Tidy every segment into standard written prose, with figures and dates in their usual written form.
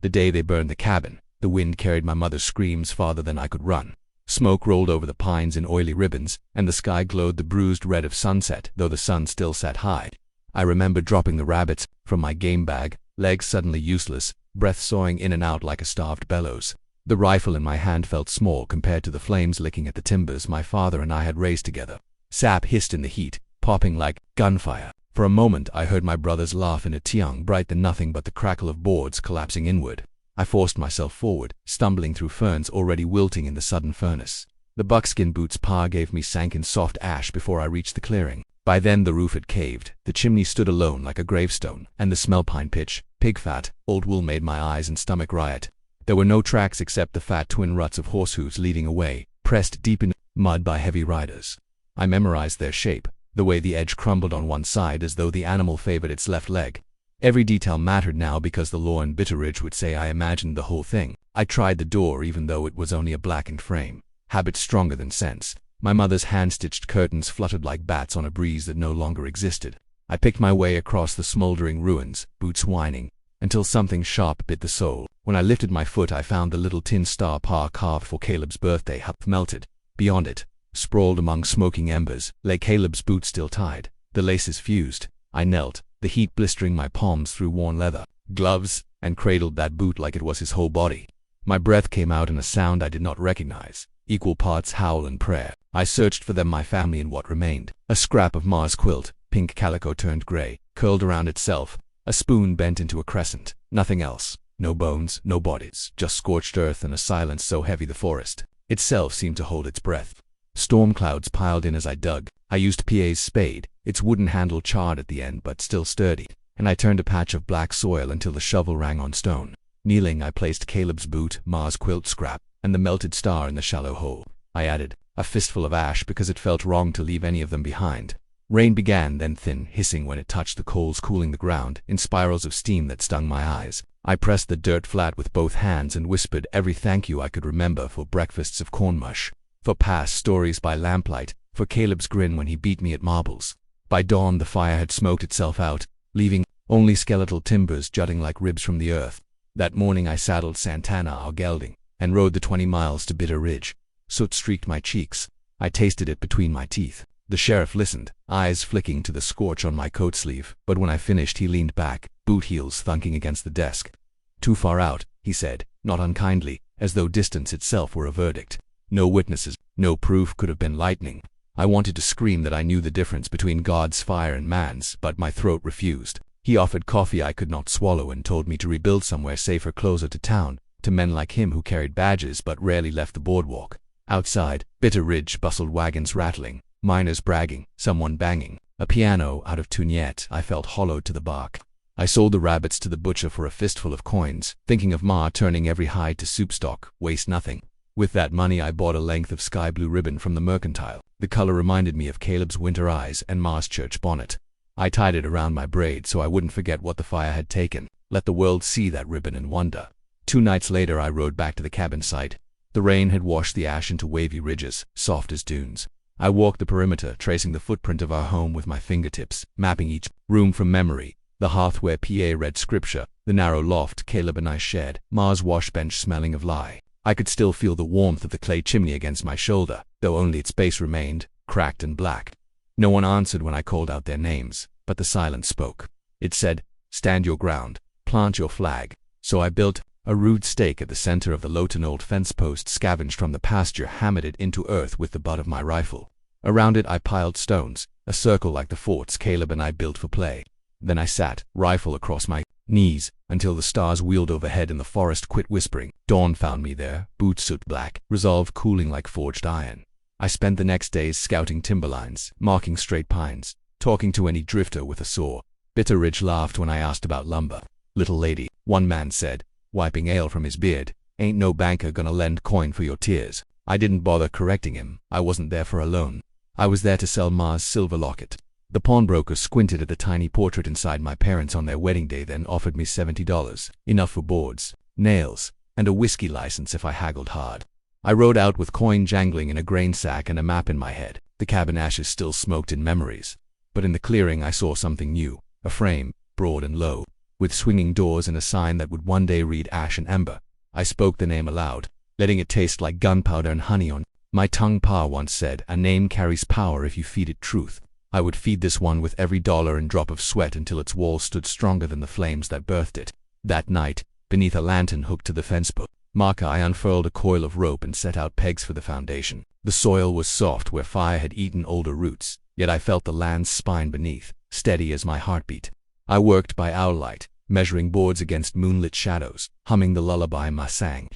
The day they burned the cabin, the wind carried my mother's screams farther than I could run. Smoke rolled over the pines in oily ribbons, and the sky glowed the bruised red of sunset, though the sun still sat high. I remember dropping the rabbits from my game bag, legs suddenly useless, breath sawing in and out like a starved bellows. The rifle in my hand felt small compared to the flames licking at the timbers my father and I had raised together. Sap hissed in the heat, popping like gunfire. For a moment I heard my brothers laugh in a tiang bright than nothing but the crackle of boards collapsing inward. I forced myself forward, stumbling through ferns already wilting in the sudden furnace. The buckskin boots Pa gave me sank in soft ash before I reached the clearing. By then the roof had caved, the chimney stood alone like a gravestone, and the smell pine pitch, pig fat, old wool made my eyes and stomach riot. There were no tracks except the fat twin ruts of horsehooves leading away, pressed deep in mud by heavy riders. I memorized their shape, the way the edge crumbled on one side as though the animal favored its left leg. Every detail mattered now because the law in Bitterridge would say I imagined the whole thing. I tried the door even though it was only a blackened frame. Habit stronger than sense. My mother's hand-stitched curtains fluttered like bats on a breeze that no longer existed. I picked my way across the smoldering ruins, boots whining, until something sharp bit the sole. When I lifted my foot I found the little tin star Pa carved for Caleb's birthday half melted. Beyond it, sprawled among smoking embers, lay Caleb's boot still tied, the laces fused. I knelt, the heat blistering my palms through worn leather, gloves, and cradled that boot like it was his whole body. My breath came out in a sound I did not recognize, equal parts howl and prayer. I searched for them, my family, in what remained. A scrap of Ma's quilt, pink calico turned gray, curled around itself, a spoon bent into a crescent, nothing else. No bones, no bodies, just scorched earth and a silence so heavy the forest itself seemed to hold its breath. Storm clouds piled in as I dug. I used PA's spade, its wooden handle charred at the end but still sturdy, and I turned a patch of black soil until the shovel rang on stone. Kneeling, I placed Caleb's boot, Ma's quilt scrap, and the melted star in the shallow hole. I added a fistful of ash because it felt wrong to leave any of them behind. Rain began, then thin, hissing when it touched the coals, cooling the ground in spirals of steam that stung my eyes. I pressed the dirt flat with both hands and whispered every thank you I could remember for breakfasts of corn mush, for past stories by lamplight, for Caleb's grin when he beat me at marbles. By dawn the fire had smoked itself out, leaving only skeletal timbers jutting like ribs from the earth. That morning I saddled Santana our gelding, and rode the 20 miles to Bitter Ridge. Soot streaked my cheeks. I tasted it between my teeth. The sheriff listened, eyes flicking to the scorch on my coat sleeve, but when I finished he leaned back, boot heels thunking against the desk. Too far out, he said, not unkindly, as though distance itself were a verdict. No witnesses, no proof could have been lightning. I wanted to scream that I knew the difference between God's fire and man's, but my throat refused. He offered coffee I could not swallow and told me to rebuild somewhere safer closer to town, to men like him who carried badges but rarely left the boardwalk. Outside, Bitter Ridge bustled, wagons rattling, miners bragging, someone banging. A piano out of tune, yet I felt hollowed to the bark. I sold the rabbits to the butcher for a fistful of coins, thinking of Ma turning every hide to soup stock, waste nothing. With that money I bought a length of sky blue ribbon from the mercantile. The color reminded me of Caleb's winter eyes and Ma's church bonnet. I tied it around my braid so I wouldn't forget what the fire had taken. Let the world see that ribbon and wonder. 2 nights later I rode back to the cabin site. The rain had washed the ash into wavy ridges, soft as dunes. I walked the perimeter, tracing the footprint of our home with my fingertips, mapping each room from memory. The hearth where PA read scripture, the narrow loft Caleb and I shared, Ma's wash bench smelling of lye. I could still feel the warmth of the clay chimney against my shoulder, though only its base remained, cracked and black. No one answered when I called out their names, but the silence spoke. It said, "Stand your ground, plant your flag." So I built a rude stake at the center of the Lowton old fence post scavenged from the pasture, hammered it into earth with the butt of my rifle. Around it I piled stones, a circle like the forts Caleb and I built for play. Then I sat, rifle across my knees, until the stars wheeled overhead and the forest quit whispering. Dawn found me there, boots soot black, resolve cooling like forged iron. I spent the next days scouting timberlines, marking straight pines, talking to any drifter with a saw. Bitter Ridge laughed when I asked about lumber. "Little lady," one man said, wiping ale from his beard, "ain't no banker gonna lend coin for your tears." I didn't bother correcting him. I wasn't there for a loan. I was there to sell Ma's silver locket. The pawnbroker squinted at the tiny portrait inside my parents on their wedding day, then offered me $70, enough for boards, nails, and a whiskey license if I haggled hard. I rode out with coin jangling in a grain sack and a map in my head. The cabin ashes still smoked in memories. But in the clearing I saw something new, a frame, broad and low. with swinging doors and a sign that would one day read Ash and Amber. I spoke the name aloud, letting it taste like gunpowder and honey on my tongue. Pa once said, "A name carries power if you feed it truth." I would feed this one with every dollar and drop of sweat until its walls stood stronger than the flames that birthed it. That night, beneath a lantern hooked to the fence marker, I unfurled a coil of rope and set out pegs for the foundation. The soil was soft where fire had eaten older roots, yet I felt the land's spine beneath, steady as my heartbeat. I worked by owl light, measuring boards against moonlit shadows, humming the lullaby Ma sang.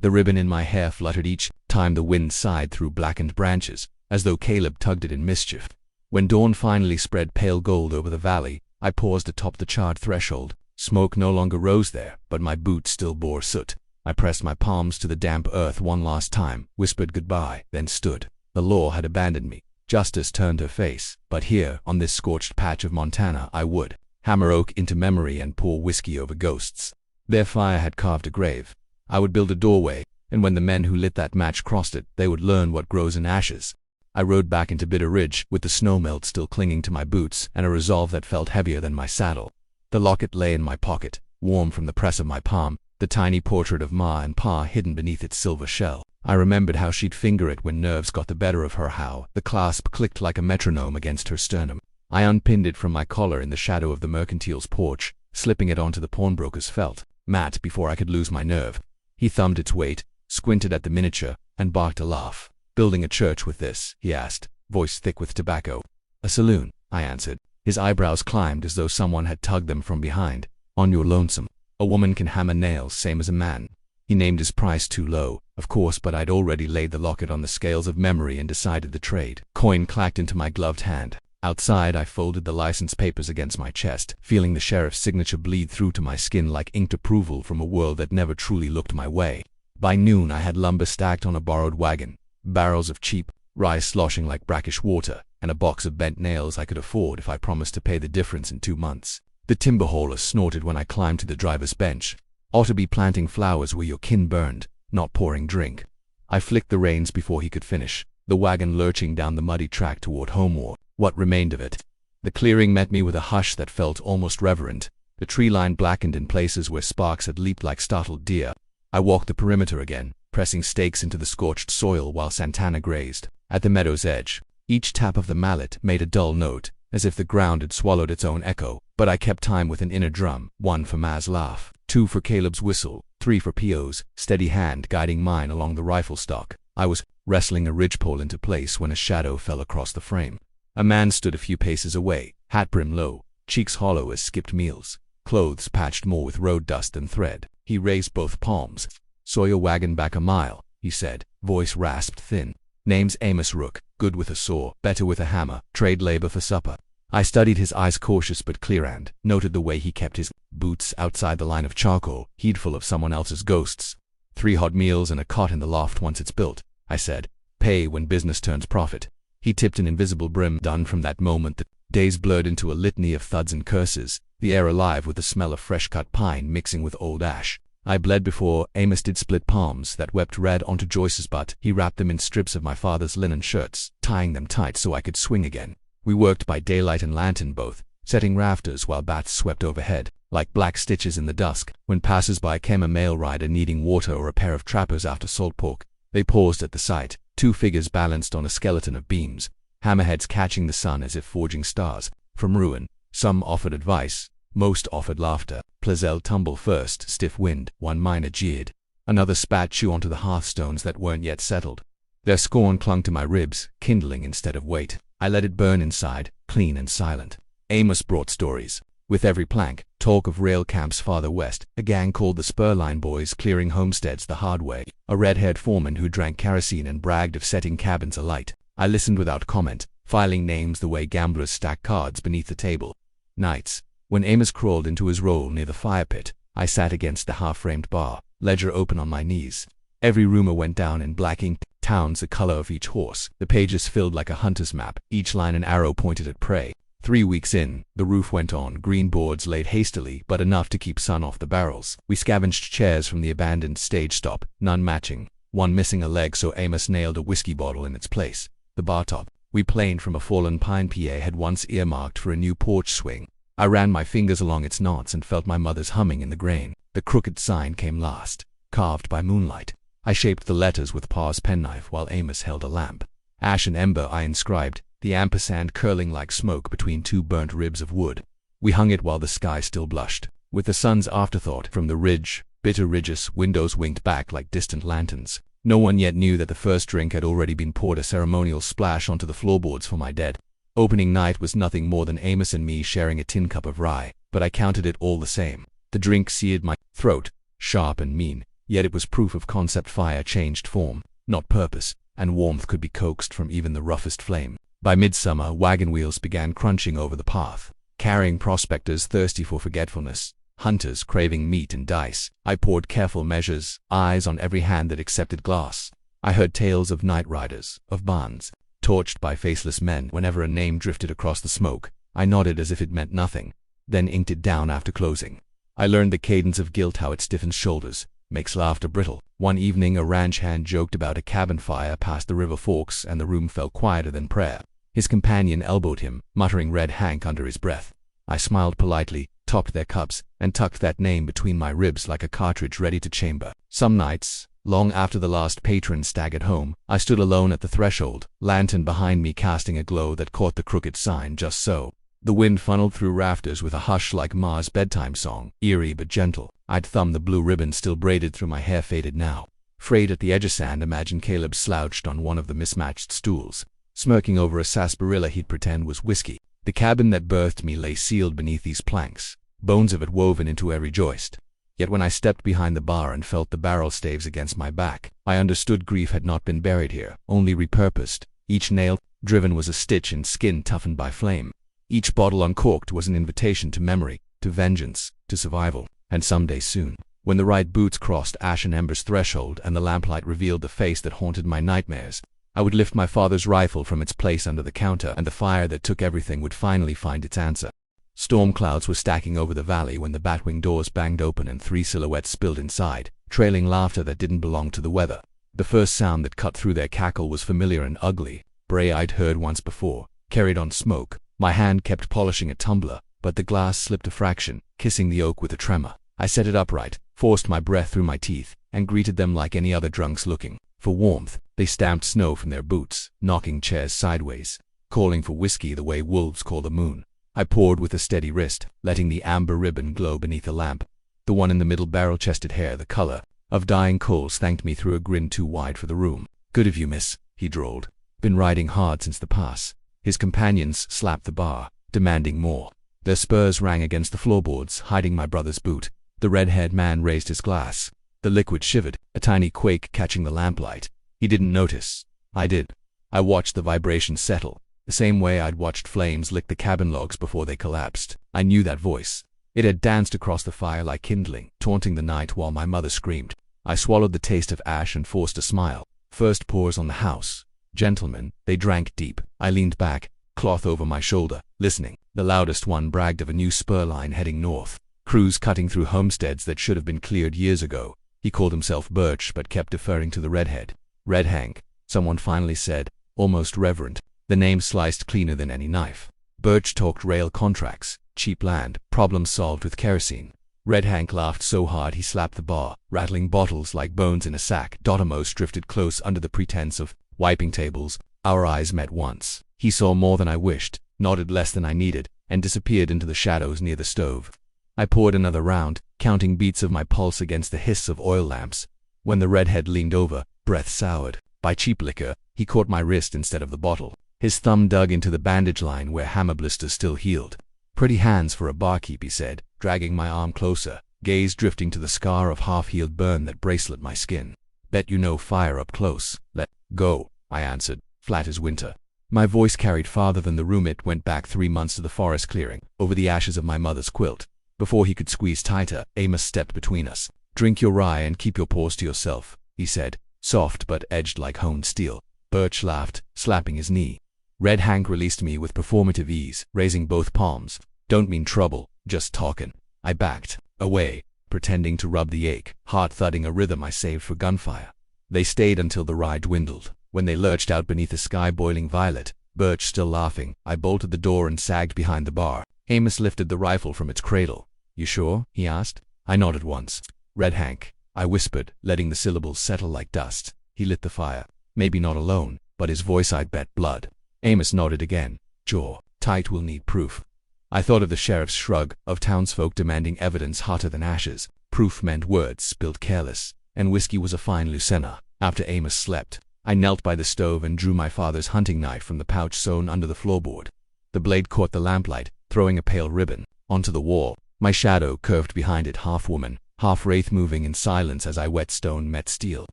The ribbon in my hair fluttered each time the wind sighed through blackened branches, as though Caleb tugged it in mischief. When dawn finally spread pale gold over the valley, I paused atop the charred threshold. Smoke no longer rose there, but my boots still bore soot. I pressed my palms to the damp earth one last time, whispered goodbye, then stood. The law had abandoned me. Justice turned her face, but here, on this scorched patch of Montana, I would hammer oak into memory and pour whiskey over ghosts. Their fire had carved a grave. I would build a doorway, and when the men who lit that match crossed it, they would learn what grows in ashes. I rode back into Bitter Ridge, with the snowmelt still clinging to my boots and a resolve that felt heavier than my saddle. The locket lay in my pocket, warm from the press of my palm, the tiny portrait of Ma and Pa hidden beneath its silver shell. I remembered how she'd finger it when nerves got the better of her, how the clasp clicked like a metronome against her sternum. I unpinned it from my collar in the shadow of the mercantile's porch, slipping it onto the pawnbroker's felt mat before I could lose my nerve. He thumbed its weight, squinted at the miniature, and barked a laugh. "Building a church with this?" he asked, voice thick with tobacco. "A saloon," I answered. His eyebrows climbed as though someone had tugged them from behind. "On your lonesome. A woman can hammer nails same as a man." He named his price too low, of course, but I'd already laid the locket on the scales of memory and decided the trade. Coin clacked into my gloved hand. Outside, I folded the license papers against my chest, feeling the sheriff's signature bleed through to my skin like inked approval from a world that never truly looked my way. By noon, I had lumber stacked on a borrowed wagon, barrels of cheap rice sloshing like brackish water, and a box of bent nails I could afford if I promised to pay the difference in 2 months. The timber hauler snorted when I climbed to the driver's bench. "Ought to be planting flowers where your kin burned, not pouring drink." I flicked the reins before he could finish, the wagon lurching down the muddy track toward home, or what remained of it. The clearing met me with a hush that felt almost reverent. The tree line blackened in places where sparks had leaped like startled deer. I walked the perimeter again, pressing stakes into the scorched soil while Santana grazed. At the meadow's edge, each tap of the mallet made a dull note, as if the ground had swallowed its own echo, but I kept time with an inner drum, 1 for Ma's laugh, 2 for Caleb's whistle, 3 for P.O.'s steady hand guiding mine along the rifle stock. I was wrestling a ridgepole into place when a shadow fell across the frame. A man stood a few paces away, hat brim low, cheeks hollow as skipped meals, clothes patched more with road dust than thread. He raised both palms. "Saw your wagon back a mile," he said, voice rasped thin. "Name's Amos Rook, good with a saw, better with a hammer, trade labor for supper." I studied his eyes, cautious but clear, and noted the way he kept his boots outside the line of charcoal, heedful of someone else's ghosts. 3 hot meals and a cot in the loft once it's built," I said. "Pay when business turns profit." He tipped an invisible brim. Done from that moment, the days blurred into a litany of thuds and curses, the air alive with the smell of fresh-cut pine mixing with old ash. I bled before Amos did split palms that wept red onto Joyce's butt. He wrapped them in strips of my father's linen shirts, tying them tight so I could swing again. We worked by daylight and lantern both, setting rafters while bats swept overhead, like black stitches in the dusk. When passers-by came, a mail rider needing water or a pair of trappers after salt pork, they paused at the sight. 2 figures balanced on a skeleton of beams, hammerheads catching the sun as if forging stars from ruin. Some offered advice, most offered laughter. Plazel tumble first, stiff wind, one miner jeered. Another spat chew onto the hearthstones that weren't yet settled. Their scorn clung to my ribs, kindling instead of weight. I let it burn inside, clean and silent. Amos brought stories. With every plank, talk of rail camps farther west, a gang called the Spurline Boys clearing homesteads the hard way, a red-haired foreman who drank kerosene and bragged of setting cabins alight. I listened without comment, filing names the way gamblers stack cards beneath the table. Nights, when Amos crawled into his roll near the fire pit, I sat against the half-framed bar, ledger open on my knees. Every rumor went down in black ink, towns the color of each horse, the pages filled like a hunter's map, each line an arrow pointed at prey. 3 weeks in, the roof went on, green boards laid hastily, but enough to keep sun off the barrels. We scavenged chairs from the abandoned stage stop, none matching, one missing a leg, so Amos nailed a whiskey bottle in its place. The bar top, we planed from a fallen pine PA, had once earmarked for a new porch swing. I ran my fingers along its knots and felt my mother's humming in the grain. The crooked sign came last, carved by moonlight. I shaped the letters with Pa's penknife while Amos held a lamp. Ash and ember I inscribed, the ampersand curling like smoke between two burnt ribs of wood. We hung it while the sky still blushed. With the sun's afterthought from the ridge, bitter ridges, windows winked back like distant lanterns. No one yet knew that the first drink had already been poured, a ceremonial splash onto the floorboards for my dead. Opening night was nothing more than Amos and me sharing a tin cup of rye, but I counted it all the same. The drink seared my throat, sharp and mean, yet it was proof of concept. Fire changed form, not purpose, and warmth could be coaxed from even the roughest flame. By midsummer, wagon wheels began crunching over the path, carrying prospectors thirsty for forgetfulness, hunters craving meat and dice. I poured careful measures, eyes on every hand that accepted glass. I heard tales of night riders, of barns, torched by faceless men. Whenever a name drifted across the smoke, I nodded as if it meant nothing, then inked it down after closing. I learned the cadence of guilt, how it stiffens shoulders, makes laughter brittle. One evening a ranch hand joked about a cabin fire past the river forks, and the room fell quieter than prayer. His companion elbowed him, muttering "Red Hank" under his breath. I smiled politely, topped their cups, and tucked that name between my ribs like a cartridge ready to chamber. Some nights, long after the last patron staggered home, I stood alone at the threshold, lantern behind me casting a glow that caught the crooked sign just so. The wind funneled through rafters with a hush like Ma's bedtime song, eerie but gentle. I'd thumbed the blue ribbon still braided through my hair, faded now. Frayed at the edge of sand, imagine Caleb slouched on one of the mismatched stools, smirking over a sarsaparilla he'd pretend was whiskey. The cabin that birthed me lay sealed beneath these planks, bones of it woven into every joist. Yet when I stepped behind the bar and felt the barrel staves against my back, I understood grief had not been buried here, only repurposed. Each nail driven was a stitch in skin toughened by flame. Each bottle uncorked was an invitation to memory, to vengeance, to survival. And someday soon, when the right boots crossed Ash and Ember's threshold and the lamplight revealed the face that haunted my nightmares, I would lift my father's rifle from its place under the counter, and the fire that took everything would finally find its answer. Storm clouds were stacking over the valley when the batwing doors banged open and 3 silhouettes spilled inside, trailing laughter that didn't belong to the weather. The first sound that cut through their cackle was familiar and ugly, bray I'd heard once before, carried on smoke. My hand kept polishing a tumbler, but the glass slipped a fraction, kissing the oak with a tremor. I set it upright, forced my breath through my teeth, and greeted them like any other drunks looking for warmth. They stamped snow from their boots, knocking chairs sideways, calling for whiskey the way wolves call the moon. I poured with a steady wrist, letting the amber ribbon glow beneath the lamp. The one in the middle, barrel-chested hair the color of dying coals, thanked me through a grin too wide for the room. "Good of you, miss," he drawled. "Been riding hard since the pass." His companions slapped the bar, demanding more. Their spurs rang against the floorboards, hiding my brother's boot. The red-haired man raised his glass. The liquid shivered, a tiny quake catching the lamplight. He didn't notice. I did. I watched the vibration settle, the same way I'd watched flames lick the cabin logs before they collapsed. I knew that voice. It had danced across the fire like kindling, taunting the night while my mother screamed. I swallowed the taste of ash and forced a smile. First pours on the house. Gentlemen, they drank deep. I leaned back, cloth over my shoulder, listening. The loudest one bragged of a new spur line heading north, crews cutting through homesteads that should have been cleared years ago. He called himself Birch but kept deferring to the redhead. "Red Hank," someone finally said, almost reverent. The name sliced cleaner than any knife. Birch talked rail contracts, cheap land, problems solved with kerosene. Red Hank laughed so hard he slapped the bar, rattling bottles like bones in a sack. Dotamos drifted close under the pretense of wiping tables. Our eyes met once. He saw more than I wished, nodded less than I needed, and disappeared into the shadows near the stove. I poured another round, counting beats of my pulse against the hiss of oil lamps. When the redhead leaned over, breath soured. By cheap liquor, he caught my wrist instead of the bottle. His thumb dug into the bandage line where hammer blisters still healed. "Pretty hands for a barkeep," he said, dragging my arm closer, gaze drifting to the scar of half-healed burn that bracelet my skin. "Bet you know fire up close." "Let go," I answered, flat as winter. My voice carried farther than the room. It went back 3 months to the forest clearing, over the ashes of my mother's quilt. Before he could squeeze tighter, Amos stepped between us. "Drink your rye and keep your paws to yourself," he said, soft but edged like honed steel. Birch laughed, slapping his knee. Red Hank released me with performative ease, raising both palms. "Don't mean trouble, just talkin'." I backed away, pretending to rub the ache, heart thudding a rhythm I saved for gunfire. They stayed until the rye dwindled. When they lurched out beneath a sky boiling violet, Birch still laughing, I bolted the door and sagged behind the bar. Amos lifted the rifle from its cradle. "You sure?" he asked. I nodded once. "Red Hank," I whispered, letting the syllables settle like dust. He lit the fire. Maybe not alone, but his voice I'd bet blood. Amos nodded again. "Jaw tight, we'll need proof." I thought of the sheriff's shrug, of townsfolk demanding evidence hotter than ashes. Proof meant words spilled careless, and whiskey was a fine Lucena. After Amos slept, I knelt by the stove and drew my father's hunting knife from the pouch sewn under the floorboard. The blade caught the lamplight, throwing a pale ribbon onto the wall. My shadow curved behind it, half woman, half wraith, moving in silence as I wet stone met steel.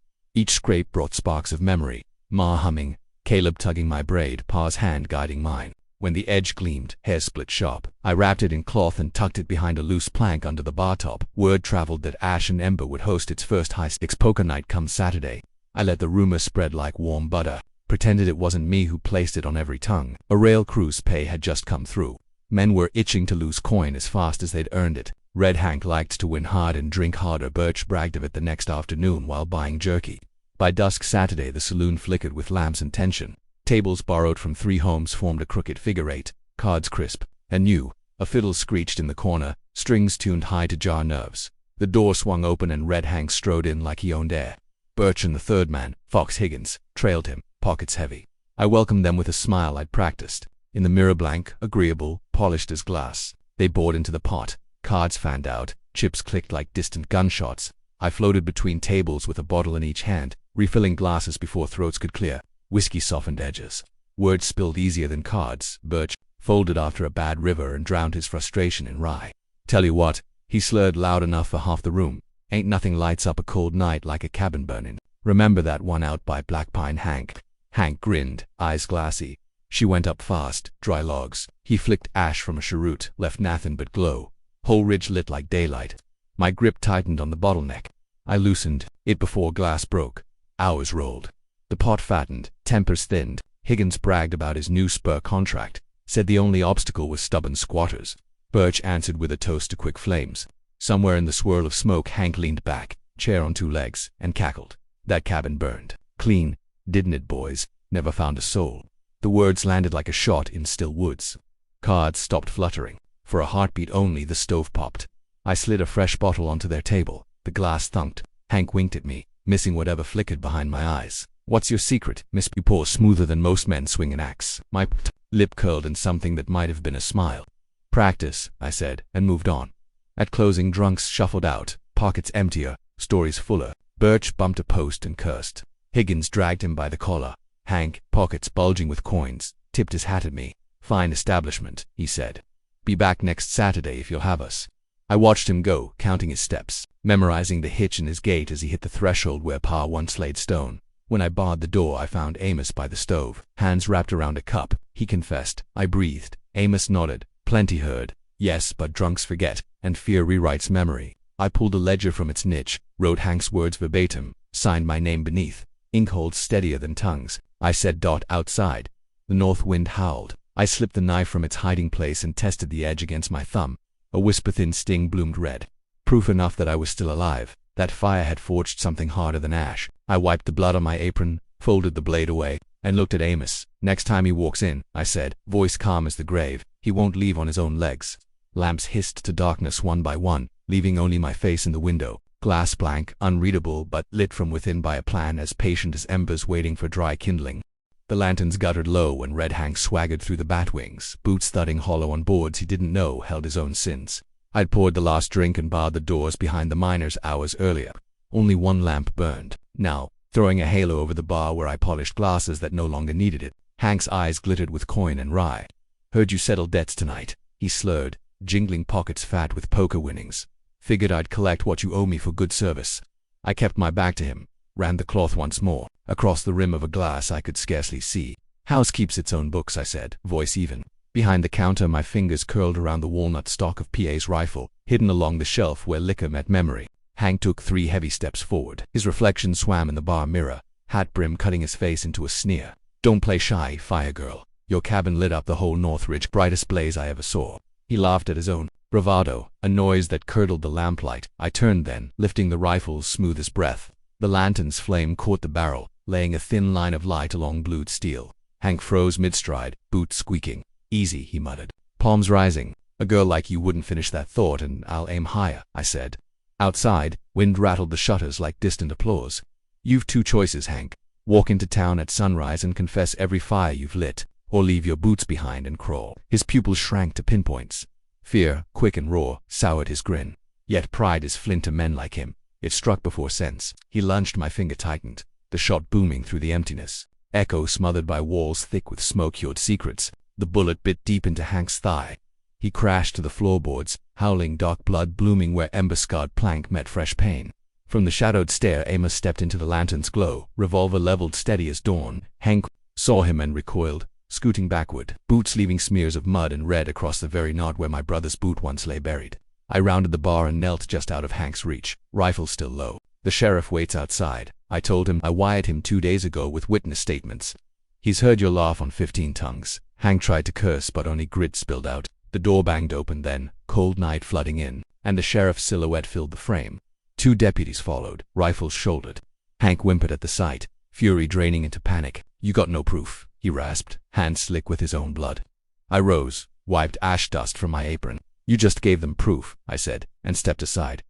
Each scrape brought sparks of memory. Ma humming, Caleb tugging my braid, Pa's hand guiding mine. When the edge gleamed, hair split sharp, I wrapped it in cloth and tucked it behind a loose plank under the bar top. Word traveled that Ash and Ember would host its first high-stakes poker night come Saturday. I let the rumor spread like warm butter, pretended it wasn't me who placed it on every tongue. A rail cruise pay had just come through. Men were itching to lose coin as fast as they'd earned it. Red Hank liked to win hard and drink harder. Birch bragged of it the next afternoon while buying jerky. By dusk Saturday, the saloon flickered with lamps and tension. Tables borrowed from 3 homes formed a crooked figure 8, cards crisp and new. A fiddle screeched in the corner, strings tuned high to jar nerves. The door swung open and Red Hank strode in like he owned air. Birch and the third man, Fox Higgins, trailed him, pockets heavy. I welcomed them with a smile I'd practiced. In the mirror, blank, agreeable, polished as glass. They bored into the pot. Cards fanned out, chips clicked like distant gunshots. I floated between tables with a bottle in each hand, refilling glasses before throats could clear. Whiskey softened edges. Words spilled easier than cards. Birch folded after a bad river and drowned his frustration in rye. "Tell you what," he slurred loud enough for half the room. "Ain't nothing lights up a cold night like a cabin burnin'. Remember that one out by Black Pine, Hank?" Hank grinned, eyes glassy. "She went up fast, dry logs." He flicked ash from a cheroot, left nathin' but glow. Whole ridge lit like daylight. My grip tightened on the bottleneck. I loosened it before glass broke. Hours rolled. The pot fattened, tempers thinned. Higgins bragged about his new spur contract, said the only obstacle was stubborn squatters. Birch answered with a toast to quick flames. Somewhere in the swirl of smoke, Hank leaned back, chair on 2 legs, and cackled. "That cabin burned clean, didn't it, boys? Never found a soul." The words landed like a shot in still woods. Cards stopped fluttering. For a heartbeat only, the stove popped. I slid a fresh bottle onto their table. The glass thunked. Hank winked at me, missing whatever flickered behind my eyes. "What's your secret, Miss?" You pour smoother than most men swing an axe. My lip curled in something that might have been a smile. "Practice," I said, and moved on. At closing, drunks shuffled out, pockets emptier, stories fuller. Birch bumped a post and cursed. Higgins dragged him by the collar. Hank, pockets bulging with coins, tipped his hat at me. "Fine establishment," he said. "Be back next Saturday if you'll have us." I watched him go, counting his steps, memorizing the hitch in his gait as he hit the threshold where Pa once laid stone. When I barred the door, I found Amos by the stove, hands wrapped around a cup. He confessed. I breathed. Amos nodded. "Plenty heard." "Yes, but drunks forget, and fear rewrites memory." I pulled a ledger from its niche, wrote Hank's words verbatim, signed my name beneath. Ink holds steadier than tongues. I said dot outside. The north wind howled. I slipped the knife from its hiding place and tested the edge against my thumb. A whisper-thin sting bloomed red. Proof enough that I was still alive. That fire had forged something harder than ash. I wiped the blood on my apron, folded the blade away, and looked at Amos. "Next time he walks in," I said, voice calm as the grave, "he won't leave on his own legs." Lamps hissed to darkness one by one, leaving only my face in the window. Glass blank, unreadable, but lit from within by a plan as patient as embers waiting for dry kindling. The lanterns guttered low when Red Hank swaggered through the batwings, boots thudding hollow on boards he didn't know held his own sins. I'd poured the last drink and barred the doors behind the miners hours earlier. Only one lamp burned, now, throwing a halo over the bar where I polished glasses that no longer needed it. Hank's eyes glittered with coin and rye. "Heard you settled debts tonight," he slurred, jingling pockets fat with poker winnings. "Figured I'd collect what you owe me for good service." I kept my back to him, ran the cloth once more. Across the rim of a glass I could scarcely see. "House keeps its own books," I said, voice even. Behind the counter, my fingers curled around the walnut stock of PA's rifle, hidden along the shelf where liquor met memory. Hank took 3 heavy steps forward. His reflection swam in the bar mirror, hat brim cutting his face into a sneer. "Don't play shy, fire girl. Your cabin lit up the whole North Ridge, brightest blaze I ever saw." He laughed at his own bravado, a noise that curdled the lamplight. I turned then, lifting the rifle's smooth as breath. The lantern's flame caught the barrel, laying a thin line of light along blued steel. Hank froze mid-stride, boots squeaking. "Easy," he muttered. Palms rising. A girl like you wouldn't finish that thought, and I'll aim higher, I said. Outside, wind rattled the shutters like distant applause. You've two choices, Hank. Walk into town at sunrise and confess every fire you've lit, or leave your boots behind and crawl. His pupils shrank to pinpoints. Fear, quick and raw, soured his grin. Yet pride is flint to men like him. It struck before sense. He lunged, my finger tightened, the shot booming through the emptiness. Echo smothered by walls thick with smoke-cured secrets. The bullet bit deep into Hank's thigh. He crashed to the floorboards, howling, dark blood blooming where ember-scarred plank met fresh pain. From the shadowed stair, Amos stepped into the lantern's glow, revolver leveled steady as dawn. Hank saw him and recoiled, scooting backward, boots leaving smears of mud and red across the very knot where my brother's boot once lay buried. I rounded the bar and knelt just out of Hank's reach, rifle still low. The sheriff waits outside. I told him I wired him 2 days ago with witness statements. He's heard your laugh on 15 tongues. Hank tried to curse, but only grit spilled out. The door banged open then, cold night flooding in, and the sheriff's silhouette filled the frame. 2 deputies followed, rifles shouldered. Hank whimpered at the sight, fury draining into panic. You got no proof, he rasped, hands slick with his own blood. I rose, wiped ash dust from my apron. You just gave them proof, I said, and stepped aside.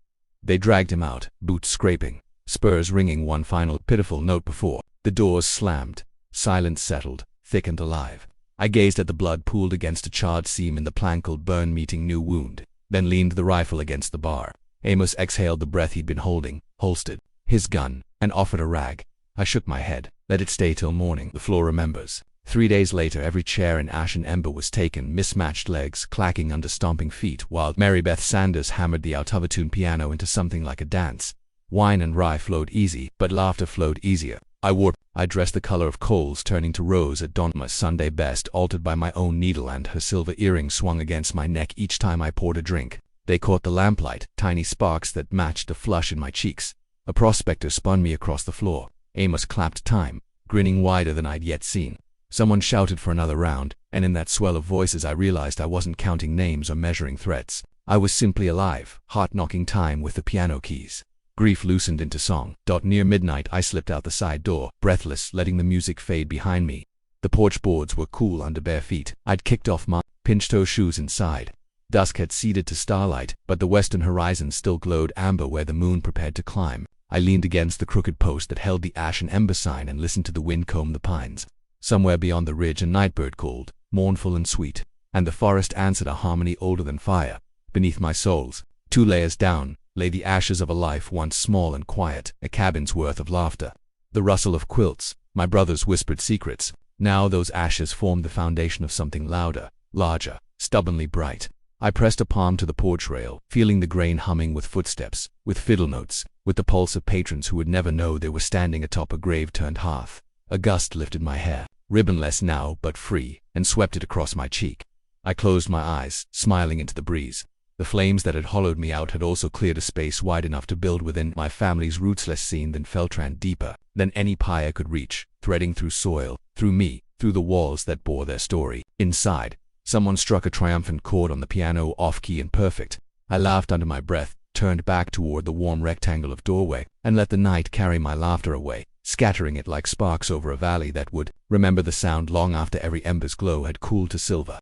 They dragged him out, boots scraping, spurs ringing one final pitiful note before. The doors slammed. Silence settled, thick and alive. I gazed at the blood pooled against a charred seam in the plankled burn meeting new wound, then leaned the rifle against the bar. Amos exhaled the breath he'd been holding, holstered his gun, and offered a rag. I shook my head. Let it stay till morning, the floor remembers. 3 days later, every chair in ash and ember was taken, mismatched legs clacking under stomping feet, while Mary Beth Sanders hammered the out-of-tune piano into something like a dance. Wine and rye flowed easy, but laughter flowed easier. I dressed the color of coals turning to rose at dawn, my Sunday best altered by my own needle, and her silver earring swung against my neck each time I poured a drink. They caught the lamplight, tiny sparks that matched the flush in my cheeks. A prospector spun me across the floor. Amos clapped time, grinning wider than I'd yet seen. Someone shouted for another round, and in that swell of voices I realized I wasn't counting names or measuring threats. I was simply alive, heart-knocking time with the piano keys. Grief loosened into song. Near midnight I slipped out the side door, breathless, letting the music fade behind me. The porch boards were cool under bare feet. I'd kicked off my pinch-toe shoes inside. Dusk had ceded to starlight, but the western horizon still glowed amber where the moon prepared to climb. I leaned against the crooked post that held the ash and ember sign and listened to the wind comb the pines. Somewhere beyond the ridge a nightbird called, mournful and sweet, and the forest answered a harmony older than fire. Beneath my soles, 2 layers down, lay the ashes of a life once small and quiet, a cabin's worth of laughter. The rustle of quilts, my brother's whispered secrets. Now those ashes formed the foundation of something louder, larger, stubbornly bright. I pressed a palm to the porch rail, feeling the grain humming with footsteps, with fiddle notes, with the pulse of patrons who would never know they were standing atop a grave-turned hearth. A gust lifted my hair, ribbonless now but free, and swept it across my cheek. I closed my eyes, smiling into the breeze. The flames that had hollowed me out had also cleared a space wide enough to build within my family's rootless scene that Feltran deeper than any pyre could reach, threading through soil, through me, through the walls that bore their story. Inside, someone struck a triumphant chord on the piano, off-key and perfect. I laughed under my breath, turned back toward the warm rectangle of doorway, and let the night carry my laughter away, scattering it like sparks over a valley that would remember the sound long after every ember's glow had cooled to silver.